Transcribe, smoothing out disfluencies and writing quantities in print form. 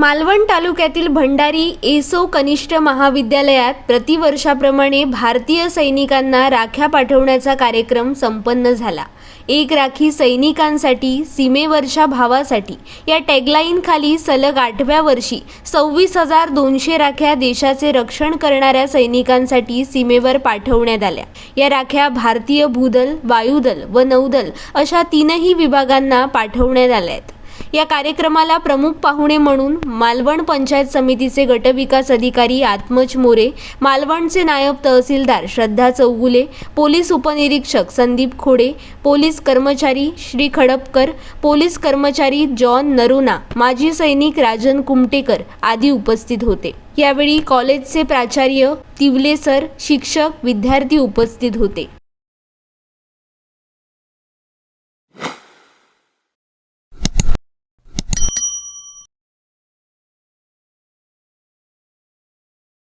मालवण तालुक्यातील भंडारी एसो कनिष्ठ महाविद्यालयात प्रतिवर्षाप्रमाणे भारतीय सैनिकांना राख्या पाठवण्याचा कार्यक्रम संपन्न झाला। एक राखी सैनिकांसाठी सीमेवरच्या भावासाठी या टॅगलाईन खाली सलग 8व्या वर्षी 26,200 राख्या देशाचे रक्षण करणाऱ्या सैनिकांसाठी सीमेवर पाठवण्यात आल्या। या राख्या भारतीय भूदल, वायुदल व नौदल अशा तीनही विभागांना पाठवण्यात आल्या आहेत। या कार्यक्रमाला प्रमुख पाहुणे म्हणून मालवण पंचायत समितीचे गटविकास अधिकारी आत्मज मोरे, मालवणचे नायब तहसीलदार श्रद्धा चौगुले, पोलीस उपनिरीक्षक संदीप खोडे, पोलीस कर्मचारी श्री खडपकर, पोलीस कर्मचारी जॉन नरुना, माजी सैनिक राजन कुमटेकर आदी उपस्थित होते। यावेळी कॉलेजचे प्राचार्य तिवले सर, शिक्षक, विद्यार्थी उपस्थित होते।